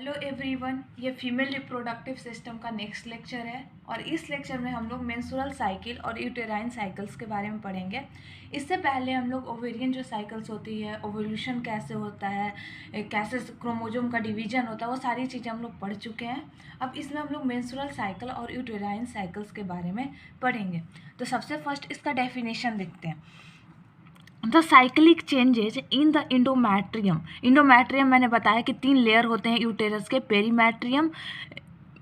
Hello everyone, ये female reproductive system का next lecture है और इस लेक्चर में हम लोग मेंस्ट्रुअल साइकिल और यूटेराइन साइकिल्स के बारे में पढ़ेंगे। इससे पहले हम लोग ओवेरियन जो साइकिल्स होती है, ओवल्यूशन कैसे होता है, कैसे क्रोमोजोम का डिवीजन होता है, वो सारी चीज़ें हम लोग पढ़ चुके हैं। अब इसमें हम लोग मेंस्ट्रुअल साइकिल और यूटेराइन साइकिल्स के बारे में पढ़ेंगे। तो सबसे फर्स्ट इसका डेफिनेशन देखते हैं। The cyclic changes in the endometrium मैंने बताया कि 3 लेयर होते हैं यूटेरस के, पेरीमैट्रियम,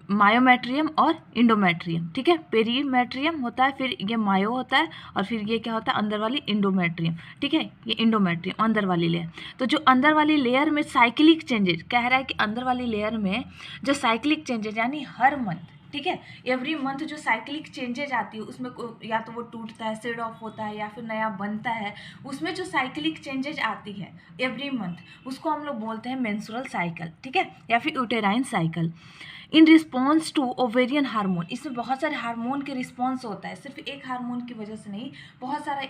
मायोमैट्रियम और इंडोमैट्रियम। ठीक है, पेरीमैट्रियम होता है, फिर ये मायो होता है और फिर ये क्या होता है, अंदर वाली इंडोमैट्रियम। ठीक है, ये इंडोमैट्रियम अंदर वाली लेयर। तो जो अंदर वाली लेयर में साइक्लिक चेंजेज कह रहा है कि अंदर वाली लेयर में जो साइक्लिक चेंजेज यानी हर मंथ, ठीक है, एवरी मंथ जो साइक्लिक चेंजेज आती है उसमें या तो वो टूटता है, सेड ऑफ होता है, या फिर नया बनता है, उसमें जो साइक्लिक चेंजेज आती है एवरी मंथ, उसको हम लोग बोलते हैं मेंस्ट्रुअल साइकिल। ठीक है, या फिर uterine cycle. In response to ovarian hormone, इसमें बहुत सारे हार्मोन के रिस्पॉन्स होता है, सिर्फ एक हार्मोन की वजह से नहीं, बहुत सारा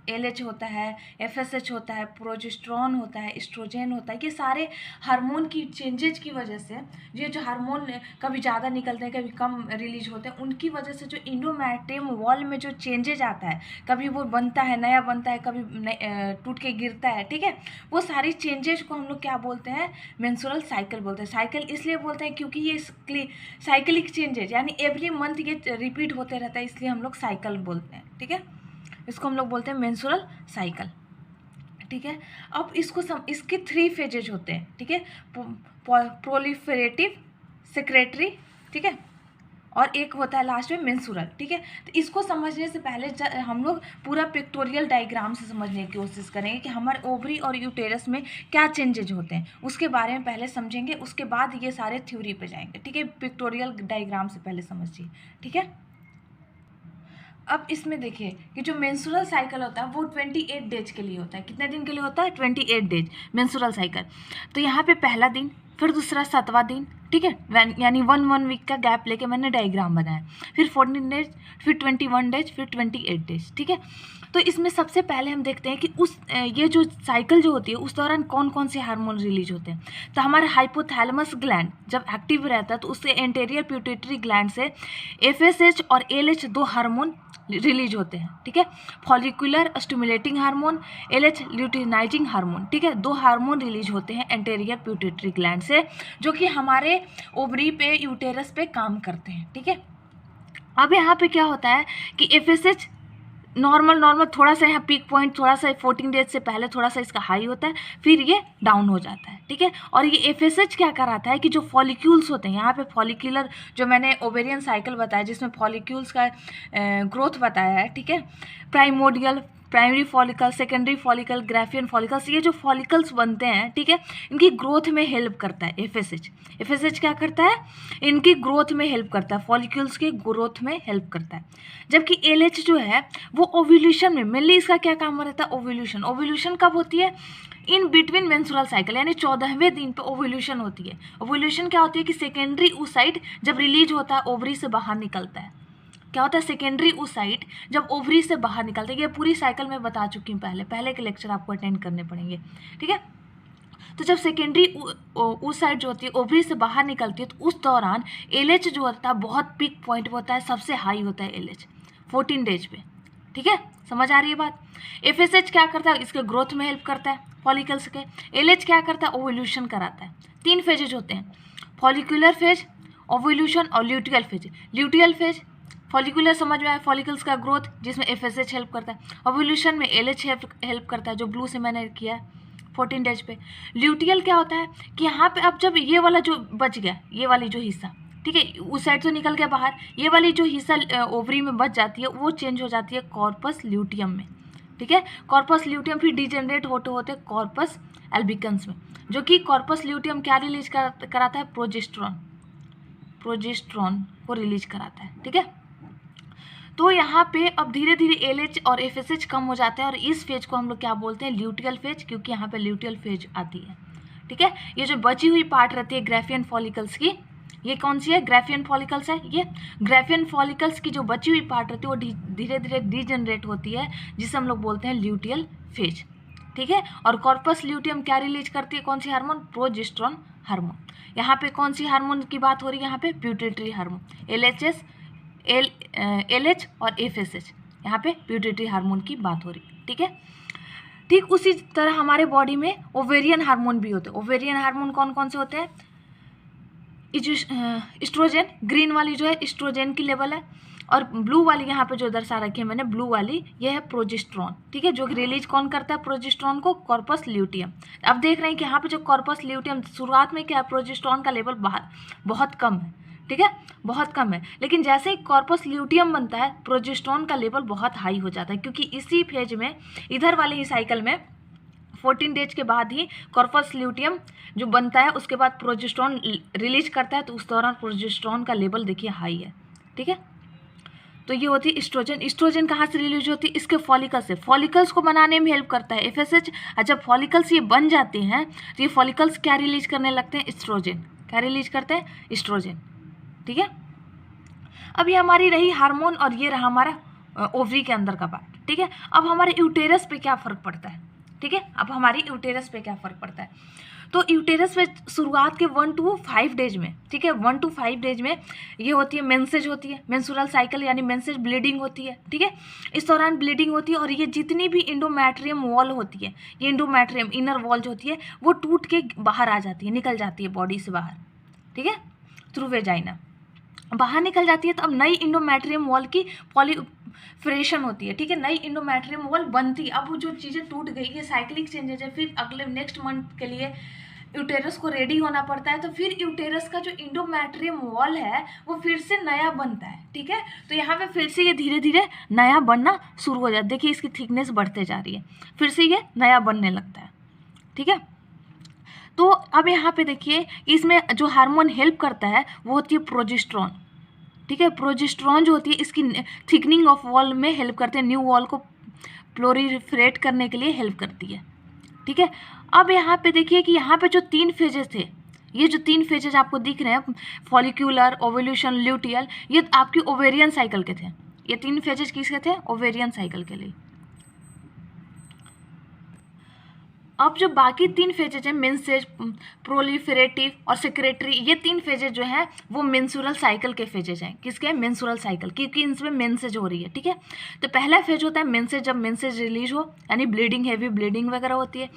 एलएच होता है, एफएसएच होता है, प्रोजेस्टेरॉन होता है, एस्ट्रोजन होता है। ये सारे हार्मोन की चेंजेज की वजह से, ये जो हार्मोन कभी ज़्यादा निकलते हैं कभी कम रिलीज होते हैं, उनकी वजह से जो इंडोमैट्रियम वॉल में जो चेंजेज आता है, कभी वो बनता है, नया बनता है, कभी टूट के गिरता है। ठीक है, वो सारी चेंजेज को हम लोग क्या बोलते हैं, मेंस्ट्रुअल साइकिल बोलते हैं। साइकिल इसलिए बोलते हैं क्योंकि ये साइक्लिक चेंजेज यानी एवरी मंथ ये रिपीट होते रहता है, इसलिए हम लोग साइकिल बोलते हैं। ठीक है, इसको हम लोग बोलते हैं मेंस्ट्रुअल साइकिल। ठीक है, अब इसके 3 फेजेज होते हैं। ठीक है, प्रोलिफरेटिव, सेक्रेटरी, ठीक है, और एक होता है लास्ट में मेंस्ट्रुअल। ठीक है, तो इसको समझने से पहले हम लोग पूरा पिक्टोरियल डायग्राम से समझने की कोशिश करेंगे कि हमारे ओवरी और यूटेरस में क्या चेंजेज होते हैं, उसके बारे में पहले समझेंगे, उसके बाद ये सारे थ्योरी पे जाएंगे। ठीक है, पिक्टोरियल डायग्राम से पहले समझिए। ठीक है, अब इसमें देखिए कि जो मेंस्ट्रुअल साइकिल होता है वो 28 डेज के लिए होता है। कितने दिन के लिए होता है? 28 डेज मेंस्ट्रुअल साइकिल। तो यहाँ पे पहला दिन, फिर दूसरा 7वां दिन, ठीक है, यानी 1 वीक का गैप लेके मैंने डायग्राम बनाया, फिर 14 डेज, फिर 21 डेज, फिर 28 डेज। ठीक है, तो इसमें सबसे पहले हम देखते हैं कि ये जो साइकिल जो होती है उस दौरान कौन कौन से हार्मोन रिलीज होते हैं। तो हमारे हाइपोथैलेमस ग्लैंड जब एक्टिव रहता है तो उससे एंटेरियर पिट्यूटरी ग्लैंड से एफएसएच और एलएच 2 हार्मोन रिलीज होते हैं। ठीक है, follicular stimulating hormone, LH luteinizing hormone. ठीक है, 2 हार्मोन रिलीज होते हैं एंटेरियर पिट्यूटरी ग्लैंड से, जो कि हमारे ओवरी पे, यूटेरस पे काम करते हैं। ठीक है, अब यहाँ पे क्या होता है कि एफएसएच नॉर्मल थोड़ा सा यहाँ पीक पॉइंट थोड़ा सा 14 डेज से पहले थोड़ा सा इसका हाई होता है, फिर ये डाउन हो जाता है। ठीक है, और ये एफएसएच क्या कराता है कि जो फॉलिक्यूल्स होते हैं, यहाँ पे फॉलिक्यूलर जो मैंने ओवेरियन साइकिल बताया जिसमें फॉलिक्यूल्स का ग्रोथ बताया है। ठीक है, primordial, primary follicle, secondary follicle, Graafian follicles, ये जो फॉलिकल्स बनते हैं, ठीक है, इनकी ग्रोथ में हेल्प करता है एफएसएच। एफएसएच क्या करता है? इनकी ग्रोथ में हेल्प करता है, फॉलिक्यूल्स की ग्रोथ में हेल्प करता है। जबकि एलएच जो है वो ओव्यूलेशन में, मेनली इसका क्या काम रहता है? ओव्यूलेशन। ओव्यूलेशन कब होती है? इन बिटवीन मेंस्ट्रुअल साइकिल, यानी 14वें दिन पे ओव्यूलेशन होती है। ओव्यूलेशन क्या होती है कि सेकेंडरी oocyte जब रिलीज होता है, ओवरी से बाहर निकलता है। क्या होता है? सेकेंडरी oocyte जब ओवरी से बाहर निकलता है। ये पूरी साइकिल में बता चुकी हूँ, पहले के लेक्चर आपको अटेंड करने पड़ेंगे। ठीक है, तो जब सेकेंडरी oocyte जो होती है ओवरी से बाहर निकलती है, तो उस दौरान एलएच जो होता है बहुत पीक पॉइंट होता है, सबसे हाई होता है एलएच 14 डेज पे। ठीक है, समझ आ रही है बात? एफएसएच क्या करता है? इसके ग्रोथ में हेल्प करता है फॉलिकल्स के। एलएच क्या करता है? ओव्यूलेशन कराता है। 3 फेजेज होते हैं, फॉलिकुलर फेज, ओव्यूलेशन और luteal phase. Luteal phase follicular समझ में आया, फॉलिकल्स का ग्रोथ जिसमें एफएसएच हेल्प करता है। ओव्यूलेशन में एलएच हेल्प करता है, जो ब्लू से मैंने किया है 14 डेज पे। ल्यूटियल क्या होता है कि यहाँ पे अब जब ये वाला जो बच गया, ये वाली जो हिस्सा, ठीक है, उस साइड तो निकल गया बाहर, ये वाली जो हिस्सा ओवरी में बच जाती है वो चेंज हो जाती है कॉर्पस ल्यूटियम में। ठीक है, कॉर्पस ल्यूटियम फिर डिजेनरेट होते होते कॉर्पस एल्बिकन्स में, जो कि कॉर्पस ल्यूटियम क्या रिलीज कराता है? प्रोजेस्टेरॉन को रिलीज कराता है। ठीक है, तो यहाँ पे अब धीरे धीरे एलएच और एफएसएच कम हो जाता है, और इस फेज को हम लोग क्या बोलते हैं? ल्यूटियल फेज, क्योंकि यहाँ पे ल्यूटियल फेज आती है। ठीक है, ये जो बची हुई पार्ट रहती है ग्राफियन फॉलिकल्स की, ये कौन सी है? ग्राफियन फॉलिकल्स है। ये ग्राफियन फॉलिकल्स की जो बची हुई पार्ट रहती है वो धीरे धीरे डिजेनरेट होती है, जिसे हम लोग बोलते हैं ल्यूटियल फेज। ठीक है, और कॉर्पस ल्यूटियम क्या रिलीज करती है? कौन सी हार्मोन? Progesterone hormone. यहाँ पे कौन सी हार्मोन की बात हो रही है? यहाँ पे प्यूटेटरी हार्मोन, LH और FSH, यहाँ पे प्यूटेटरी हार्मोन की बात हो रही है। ठीक है, ठीक उसी तरह हमारे बॉडी में ओवेरियन हार्मोन भी होते हैं। ओवेरियन हार्मोन कौन कौन से होते हैं? इस्ट्रोजन, ग्रीन वाली जो है इस्ट्रोजन की लेवल है, और ब्लू वाली यहाँ पे जो दर्शा रखी है मैंने, ब्लू वाली, ये है प्रोजेस्टेरॉन। ठीक है, जो रिलीज कौन करता है प्रोजेस्टेरॉन को? Corpus luteum. अब देख रहे हैं कि यहाँ पे जो कॉर्पस ल्यूटियम, शुरुआत में क्या है, प्रोजेस्टेरॉन का लेवल बहुत कम है। ठीक है, बहुत कम है, लेकिन जैसे ही कॉर्पस ल्यूटियम बनता है प्रोजेस्टेरॉन का लेवल बहुत हाई हो जाता है, क्योंकि इसी फेज में, इधर वाले ही साइकिल में 14 डेज के बाद ही कॉर्पस ल्यूटियम जो बनता है, उसके बाद प्रोजेस्टेरॉन रिलीज करता है, तो उस दौरान प्रोजेस्टेरॉन का लेवल देखिए हाई है। ठीक है, तो ये होती है इस्ट्रोजन। इस्ट्रोजन कहाँ से रिलीज होती है? इसके फॉलिकल्स से। फॉलिकल्स को बनाने में हेल्प करता है FSH। जब फॉलिकल्स ये बन जाते हैं तो ये फॉलिकल्स क्या रिलीज करने लगते हैं? इस्ट्रोजन। क्या रिलीज करते हैं? इस्ट्रोजन। ठीक है, अब ये हमारी रही हार्मोन और ये रहा हमारा ओवरी के अंदर का पार्ट। ठीक है, अब हमारे यूटेरस पे क्या फ़र्क पड़ता है? ठीक है, अब हमारी यूटेरस पे क्या फ़र्क पड़ता है? तो यूटेरस में शुरुआत के 1 to 5 डेज में, ठीक है, 1 to 5 डेज में ये होती है मेंसेज होती है, मेंस्ट्रुअल साइकिल यानी मेंसेज, ब्लीडिंग होती है। ठीक है, इस दौरान ब्लीडिंग होती है, और ये जितनी भी इंडोमेट्रियम वॉल होती है, ये इंडोमेट्रियम इनर वॉल जो होती है वो टूट के बाहर आ जाती है, निकल जाती है बॉडी से बाहर। ठीक है, थ्रू वेजाइना बाहर निकल जाती है। तो अब नई इंडोमेट्रियम वॉल की पॉलीफरेशन होती है। ठीक है, नई इंडोमेट्रियम वॉल बनती है। अब वो जो चीज़ें टूट गई, ये साइक्लिक चेंजेज है, फिर अगले नेक्स्ट मंथ के लिए यूटेरस को रेडी होना पड़ता है, तो फिर यूटेरस का जो इंडोमेट्रियम वॉल है वो फिर से नया बनता है। ठीक है, तो यहाँ पे फिर से ये धीरे धीरे नया बनना शुरू हो जाता है। देखिए इसकी थिकनेस बढ़ते जा रही है, फिर से ये नया बनने लगता है। ठीक है, तो अब यहाँ पे देखिए इसमें जो हार्मोन हेल्प करता है वो होती है प्रोजेस्टेरॉन। ठीक है, प्रोजेस्टेरॉन जो होती है इसकी थिकनिंग ऑफ वॉल में हेल्प करते हैं, न्यू वॉल को प्लोरीफरेट करने के लिए हेल्प करती है। ठीक है, अब यहाँ पे देखिए कि यहाँ पे जो 3 फेजेस थे, ये जो 3 फेजेस आपको दिख रहे हैं, फॉलिक्यूलर, ओवल्यूशन, ल्यूटियल, ये आपकी ओवेरियन साइकिल के थे। ये 3 फेजेस किसके थे? ओवेरियन साइकिल के लिए। अब जो बाकी 3 फेजेज हैं, मेंसेज, प्रोलिफरेटिव और सेक्रेटरी, ये 3 फेजेज जो हैं वो मेंस्ट्रुअल साइकिल के फेजेज हैं। किसके? मेंस्ट्रुअल साइकिल, क्योंकि इनमें मेंसेज हो रही है। ठीक है, तो पहला फेज होता है मेंसेज, जब मेंसेज रिलीज हो यानी ब्लीडिंग, हेवी ब्लीडिंग वगैरह होती है।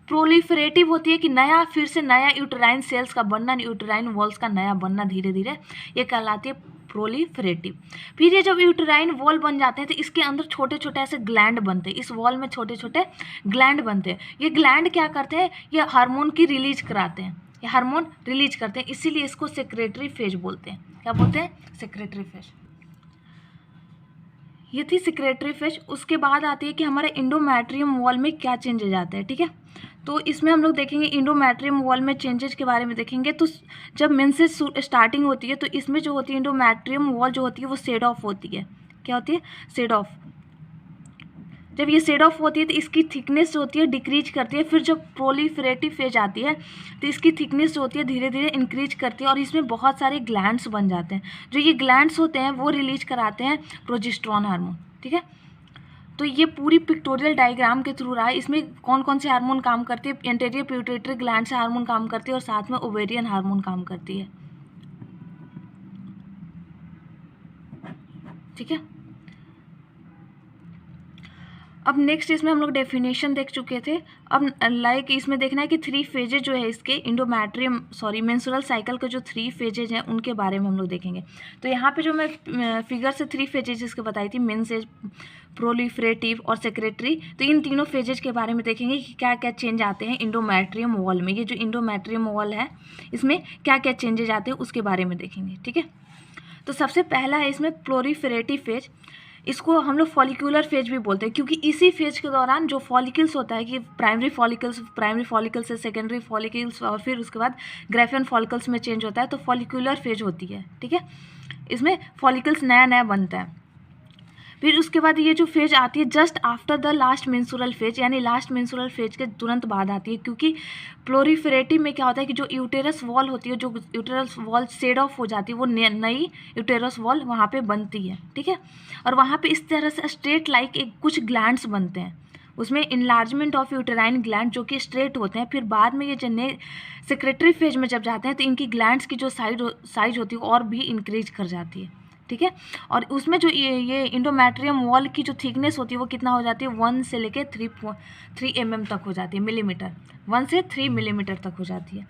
प्रोलिफरेटिव होती है कि नया, फिर से नया यूटेराइन सेल्स का बनना, यूटेराइन वॉल्स का नया बनना धीरे धीरे, ये कहलाती है प्रोलिफरेटिव। फिर ये जब यूटेराइन वॉल बन जाते हैं तो इसके अंदर छोटे छोटे ऐसे ग्लैंड बनते हैं, इस वॉल में छोटे छोटे ग्लैंड बनते हैं। ये ग्लैंड क्या करते हैं? ये हार्मोन की रिलीज कराते हैं, ये हार्मोन रिलीज करते हैं, इसीलिए इसको सेक्रेटरी फेज बोलते हैं। क्या बोलते हैं? Secretary phase. ये थी सेक्रेटरी फेज। उसके बाद आती है कि हमारे इंडोमेट्रियम वॉल में क्या चेंजेज आते हैं। ठीक है, तो इसमें हम लोग देखेंगे इंडोमेट्रियम वॉल में चेंजेस के बारे में देखेंगे। तो जब मेंसेस स्टार्टिंग होती है तो इसमें जो होती है इंडोमेट्रियम वॉल जो होती है वो सेड ऑफ होती है। क्या होती है? Said of. जब ये सेड ऑफ होती है तो इसकी थिकनेस जो होती है डिक्रीज करती है। फिर जब प्रोलिफरेटिव फेज आती है तो इसकी थिकनेस जो होती है धीरे धीरे इंक्रीज करती है और इसमें बहुत सारे ग्लैंड्स बन जाते हैं। जो ये ग्लैंड्स होते हैं वो रिलीज कराते हैं प्रोजेस्टेरॉन हार्मोन। ठीक है, तो ये पूरी पिक्टोरियल डायग्राम के थ्रू रहा है। इसमें कौन कौन से हार्मोन काम करती है? एंटीरियर पिट्यूटरी ग्लैंड से हार्मोन काम करती है और साथ में ओवेरियन हार्मोन काम करती है। ठीक है, अब नेक्स्ट इसमें हम लोग डेफिनेशन देख चुके थे। अब लाइक इसमें देखना है कि 3 फेजेज जो है इसके मेंस्ट्रुअल साइकिल के जो 3 फेजेज हैं उनके बारे में हम लोग देखेंगे। तो यहाँ पे जो मैं फिगर से 3 फेजेज इसके बताई थी, मेंसेज, प्रोलिफरेटिव और सेक्रेटरी, तो इन तीनों फेजेज के बारे में देखेंगे कि क्या क्या चेंज आते हैं इंडोमेट्रियम वॉल में। ये जो इंडोमेट्रियम वॉल है इसमें क्या क्या चेंजेज आते हैं उसके बारे में देखेंगे। ठीक है, तो सबसे पहला है इसमें प्लोरिफरेटिव फेज। इसको हम लोग फॉलिक्यूलर फेज भी बोलते हैं क्योंकि इसी फेज के दौरान जो फॉलिकल्स होता है कि प्राइमरी फॉलिकल्स से सेकेंडरी फॉलिकल्स और फिर उसके बाद ग्रेफियन फॉलिकल्स में चेंज होता है, तो फॉलिक्यूलर फेज होती है। ठीक है, इसमें फॉलिकल्स नया नया बनता है। फिर उसके बाद ये जो फेज आती है just after the last menstrual phase, यानी लास्ट मेंस्ट्रुअल फेज के तुरंत बाद आती है, क्योंकि प्लोरिफरेटिव में क्या होता है कि जो यूटेरस वॉल होती है, जो यूटेरस वॉल सेड ऑफ हो जाती है, वो नई यूटेरस वॉल वहाँ पे बनती है। ठीक है, और वहाँ पे इस तरह से स्ट्रेट लाइक एक कुछ ग्लैंड्स बनते हैं, उसमें इनलार्जमेंट ऑफ यूटेराइन ग्लैंड जो कि स्ट्रेट होते हैं, फिर बाद में ये जन्ने सेक्रेटरी फेज में जब जाते हैं तो इनकी ग्लैंड्स की जो साइज होती है और भी इंक्रीज कर जाती है, ठीक है। और उसमें जो ये इंडोमेट्रियम वॉल की जो थिकनेस होती है वो कितना हो जाती है 1 से लेके 3 mm तक हो जाती है, मिलीमीटर, 1 से 3 मिलीमीटर तक हो जाती है।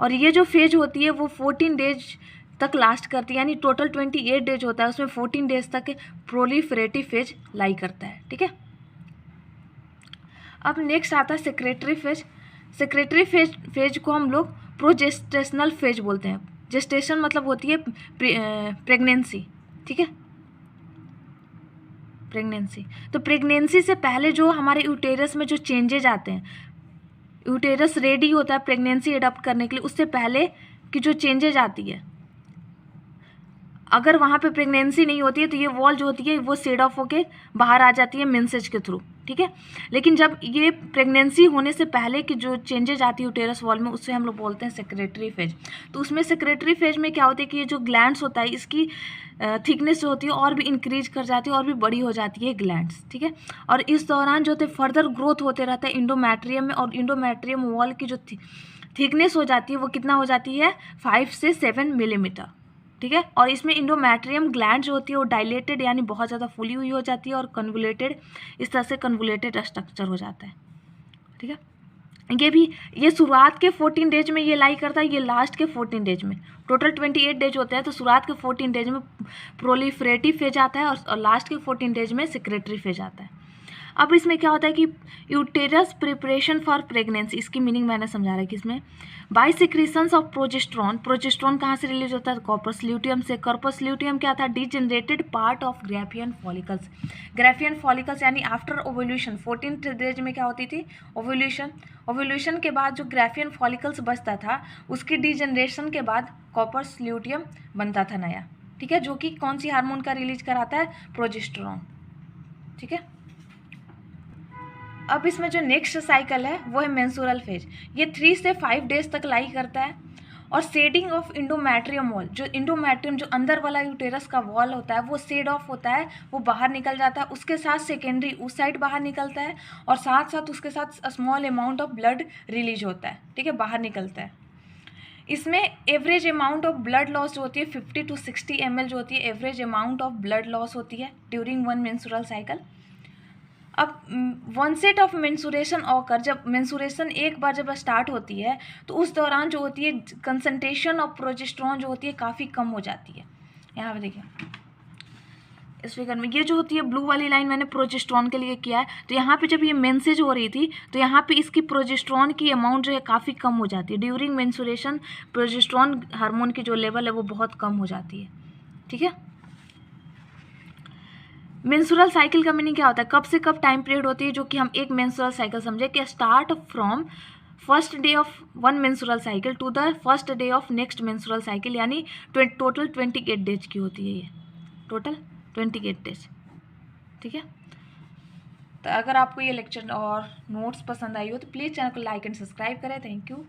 और ये जो फेज होती है वो 14 डेज तक लास्ट करती है, यानी टोटल 28 डेज होता है, उसमें 14 डेज तक प्रोलिफरेटिव फेज लाई करता है, ठीक है। अब नेक्स्ट आता है सेक्रेटरी फेज। सेक्रेटरी फेज को हम लोग प्रोजेस्टेशनल फेज बोलते हैं। जेस्टेशन मतलब होती है प्रेगनेंसी, ठीक है, प्रेगनेंसी। तो प्रेगनेंसी से पहले जो हमारे यूटेरस में जो चेंजेज आते हैं, यूटेरस रेडी होता है प्रेगनेंसी एडॉप्ट करने के लिए, उससे पहले की जो चेंजेज आती है, अगर वहाँ पे प्रेगनेंसी नहीं होती है तो ये वॉल जो होती है वो सेड ऑफ होके बाहर आ जाती है मेंसेज के थ्रू, ठीक है। लेकिन जब ये प्रेगनेंसी होने से पहले की जो चेंजेज आती है यूटेरस वॉल में, उससे हम लोग बोलते हैं सेक्रेटरी फेज। तो उसमें सेक्रेटरी फेज में क्या होता है कि ये जो ग्लैंड्स होता है इसकी थिकनेस जो होती है और भी इंक्रीज कर जाती है और भी बड़ी हो जाती है ग्लैंड्स, ठीक है। और इस दौरान जो होते फर्दर ग्रोथ होते रहता है इंडोमेट्रियम में, और इंडोमेट्रियम वॉल की जो थिकनेस हो जाती है वो कितना हो जाती है 5 से 7 मिलीमीटर, ठीक है। और इसमें इंडोमेट्रियम ग्लैंड जो होती है वो डायलेटेड यानी बहुत ज़्यादा फुली हुई हो जाती है और कन्वुलेटेड, इस तरह से कन्वुलेटेड स्ट्रक्चर हो जाता है, ठीक है। ये शुरुआत के 14 डेज में ये लाई करता है, ये लास्ट के 14 डेज में, टोटल 28 डेज होते हैं, तो शुरुआत के 14 डेज में प्रोलिफरेटिव फेज आता है और लास्ट के 14 डेज में सेक्रेटरी फेज आता है। अब इसमें क्या होता है कि यूटेरस प्रिपरेशन फॉर प्रेगनेंसी, इसकी मीनिंग मैंने समझा रहा है कि इसमें बाय सिक्रीशंस ऑफ प्रोजेस्ट्रॉन कहाँ से रिलीज होता है, कॉर्पस ल्यूटियम से। कॉर्पस ल्यूटियम क्या था, degenerated part of Graafian follicles. Graafian follicles यानी आफ्टर ओवल्यूशन 14 डेज में क्या होती थी, ओवल्यूशन के बाद जो ग्राफियन फॉलिकल्स बचता था उसकी डिजेनरेशन के बाद कॉर्पस ल्यूटियम बनता था नया, ठीक है, जो कि कौन सी हार्मोन का रिलीज कराता है, प्रोजेस्टेरोन, ठीक है। अब इसमें जो नेक्स्ट साइकिल है वो है मेंस्ट्रुअल फेज। ये 3 से 5 डेज तक लाई करता है। और सेडिंग ऑफ इंडोमेट्रियम वॉल, जो इंडोमेट्रियम जो अंदर वाला यूटेरस का वॉल होता है वो सेड ऑफ होता है, वो बाहर निकल जाता है, उसके साथ सेकेंडरी उस साइड बाहर निकलता है, और साथ साथ उसके साथ small amount of blood release होता है, ठीक है, बाहर निकलता है। इसमें average amount of blood loss जो होती है 50 to 60 ml जो होती है, average amount of blood loss होती है ड्यूरिंग 1 मेंस्ट्रुअल साइकिल। अब one set of mensuration occur, जब मेंसुरेशन एक बार जब स्टार्ट होती है तो उस दौरान जो होती है कंसंट्रेशन ऑफ प्रोजेस्टेरोन जो होती है काफ़ी कम हो जाती है। यहाँ पे देखिए इस फिगर में ये जो होती है ब्लू वाली लाइन मैंने प्रोजेस्टेरोन के लिए किया है, तो यहाँ पे जब ये मेंसेज हो रही थी तो यहाँ पे इसकी प्रोजेस्टेरोन की अमाउंट जो है काफ़ी कम हो जाती है। ड्यूरिंग मेंसुरेशन प्रोजेस्टेरोन हार्मोन की जो लेवल है वो बहुत कम हो जाती है, ठीक है। मेंस्ट्रुअल साइकिल का मीनिंग क्या होता है, कब से कब टाइम पीरियड होती है, जो कि हम एक मेंस्ट्रुअल साइकिल समझे कि start from first day of 1 menstrual cycle to the first day of next menstrual cycle, यानी टोटल 28 डेज की होती है ये, टोटल 28 डेज, ठीक है। तो अगर आपको ये लेक्चर और नोट्स पसंद आई हो तो प्लीज़ चैनल को लाइक एंड सब्सक्राइब करें। Thank you.